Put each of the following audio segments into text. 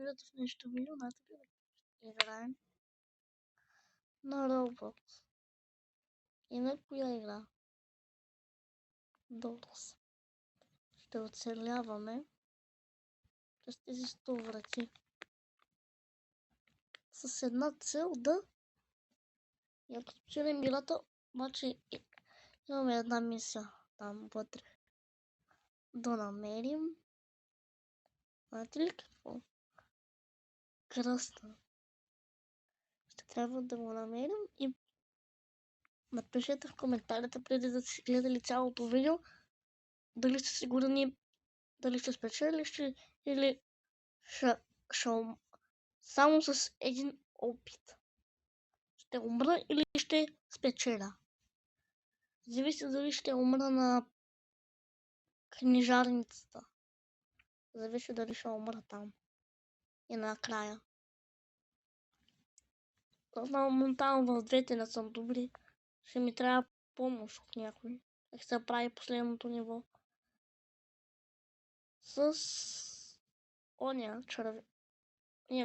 виждате в нещо видео, да играем на Roblox. И на коя игра? Doors. Ще оцеляваме през тези 100 врати. С една цел да я спечелим играта, обаче имаме една мисия там вътре. Да намерим. Знаете ли какво? Кръста. Ще трябва да го намерим и напишете в коментарите преди да си гледали цялото видео дали сте сигурни дали ще спечелиш или ще само с един опит. Ще умра или ще спечеля. Зависи дали ще умра на книжарницата. Зависи дали ще умра там. И накрая. Моментално в двете не съм добри. Ще ми трябва помощ от някой. Как се прави последното ниво. С оня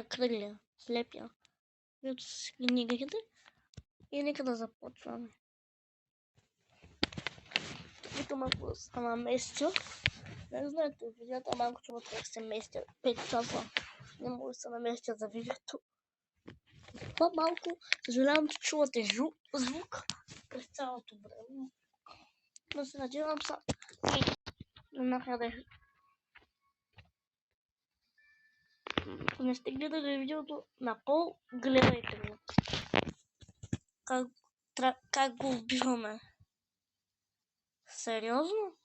кръгля, слепя. Вието с книгите. И нека да започваме. Тук малко се наместя. Не знаете, видеята малко чуват как се местя 5 часа. Не мога да се наместя за видеото. Това малко, съжалявам, че чувате звук през цялото време. Но се надявам са нахаде. Ако не сте гледали видеото на Пол, гледайте го. Как го убиваме. Сериозно?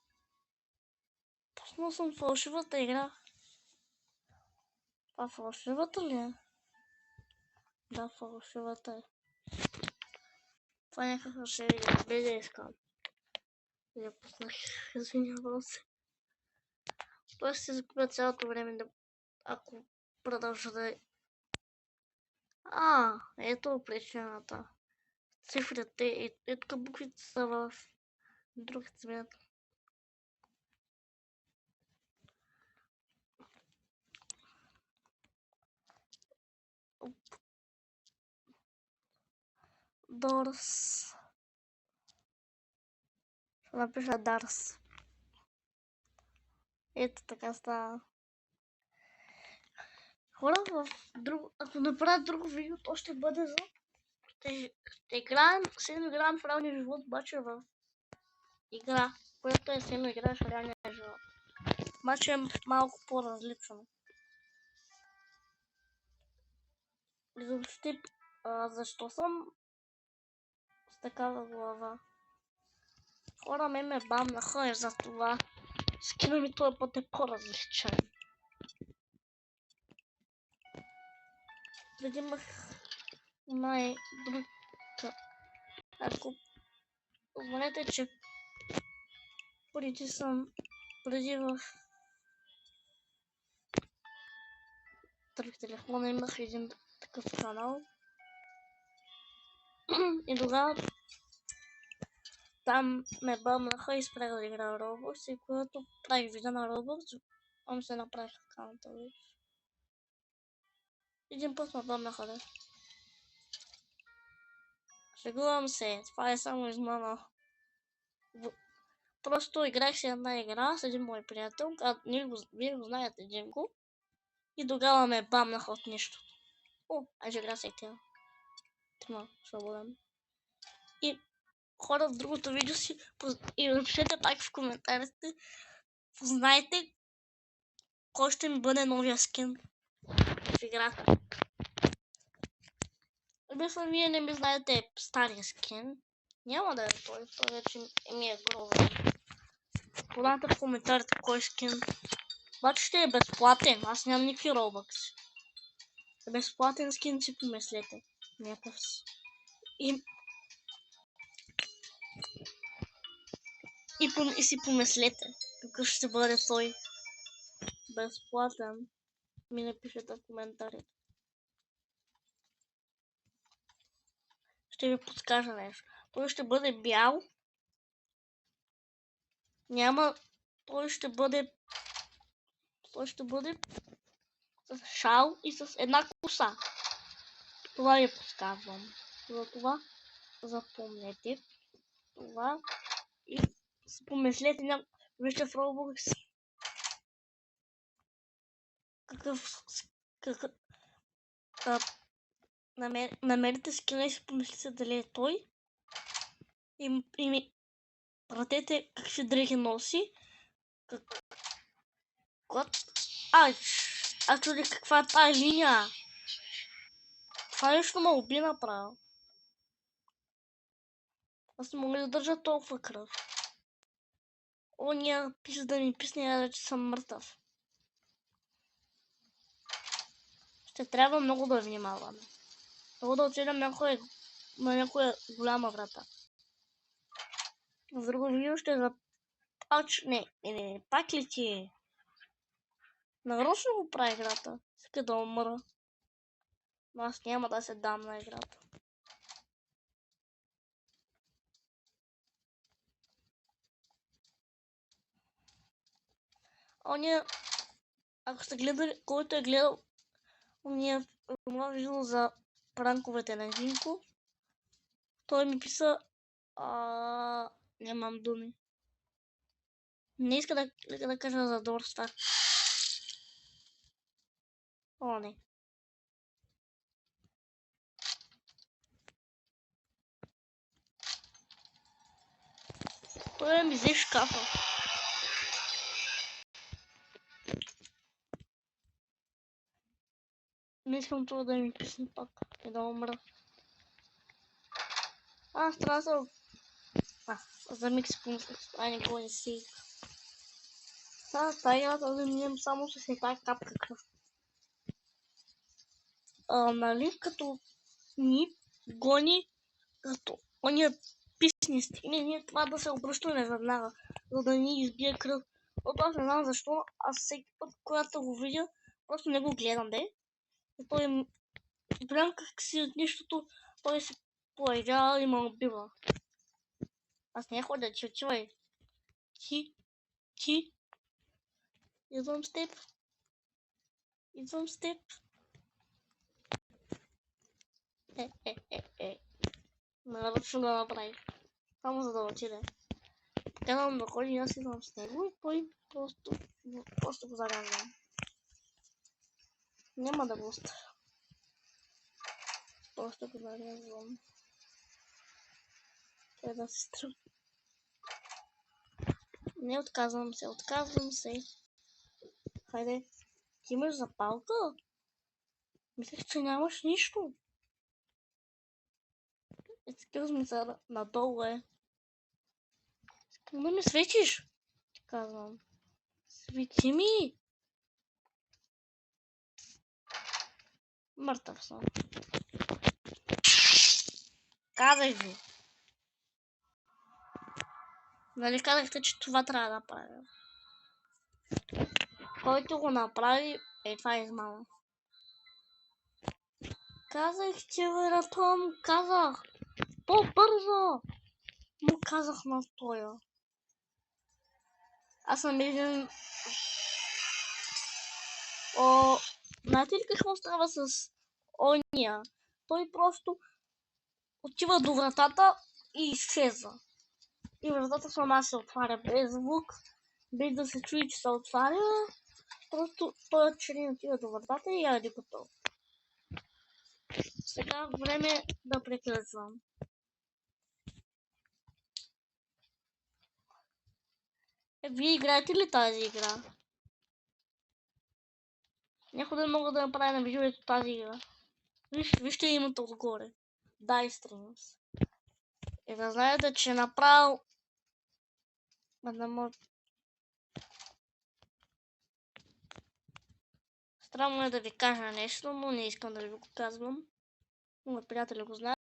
Пуснал съм фалшивата игра. Това фалшивата ли е? Да, фалшивата е. Това е някаква ще видя. Без да искам. Я пуснах. Извинявам се. Това ще се загубя цялото време, ако продължа да... Ето причината. Цифрите и тук буквите са в друг цвет. Дорс. Ще напиша Дарс. Ето така става. Хора, ако направят друго видео, то ще бъде за... Ще играем в реалния живот, обаче в игра, която е силно играеш в реалния живот. Обаче е малко по-различно. Въобще, защо съм с такава глава? Хора ме бамнаха и за това скина ми този път е по-различен. Преди имах друг. Ако знаете, че преди в телефона имах един такъв канал. И тогава там ме бамнаха и спрях да играя Roblox и когато правих видео на Roblox, се направих аккаунта вече. Един път ме бамнаха, да. Шегувам се, това е само измама. Просто играх си една игра с един мой приятел, вие го знаете, Димко. И тогава ме бамнаха от нищо. Айде игра се тя. Трима, свободен. И хора в другото видео си и напишете пак в коментарите. Познайте кой ще ми бъде новия скин в играта. Мисля, вие не ми знаете стария скин. Няма да е той вече ми е гробен. Подайте в коментарите кой скин. Обаче ще е безплатен, аз нямам никакви робъкси. Безплатен скин си помислете. Някакъв си. И си помислете какъв ще бъде той. Безплатен. Ми напишете в коментарите. Ще ви подскажа нещо. Той ще бъде бял. Той ще бъде с шал и с една коса. Това ви подсказвам. Затова запомнете това и си помислете вижте в Roblox какъв намерите скина и си помислите дали е той и ми пратете какви дрехи носи. Аз чудих каква е тая линия. Това нещо ме уби направо. Аз не мога да държа толкова кръв. Ония писа да ми писне, че съм мъртъв. Ще трябва много да внимаваме. Много да отидем на някоя голяма врата. В друго видео ще Не, пак ли ти? Нарочно го прави играта. Иска да умра. Но аз няма да се дам на играта. Ако сте гледали, който е гледал това видео за пранковете на Гинко, той ми писа нямам думи. Не иска да кажа за Дорста. О, не. Той ми взе шкафа. Не искам това да ми писне пак и да умра. Аз трябва да за миг си помислих, не го не си. Тази играта да минем само с тази капка кръв. Нали, като ни гони, като ония писни стигне, ние това да се обръщаме веднага, за да ни избие кръв. Аз не знам защо, аз всеки път, когато го видя, просто не го гледам, бе. И той гледам как си от нищото, той се появява и ме убива. Аз не ходя, че чувай. Ти. Идвам с теб. Нарочно да направи. Само за да отиде. Казвам да ходи, аз идвам с него и той просто го зарязвам. Няма да го оставя. Просто го зарязвам. Той да се струва. Не, отказвам се. Хайде, ти имаш запалка? Мислех, че нямаш нищо. Excuse me, сара, надолу е. Искам да ми светиш, ти казвам. Свети ми! Мъртъв съм. Казах ви. Нали казахте, че това трябва да правя? Който го направи, това е измама. Казах, че вероятно му казах. По-бързо! Му казах на тоя. Аз съм един... Знаете ли какво става с ония? Той просто отива до вратата и изчезва. И вратата сама се отваря без звук, без да се чуи, че се отваря. Просто той член отива до вратата и яде готов. Сега време да приключвам. Вие играете ли тази игра? Някой да мога да направя на видеото тази игра. Вижте името отгоре. Die Streams. И да знаете, че направо... Странно е да ви кажа нещо, но не искам да ви го казвам. Мои приятели го знаят.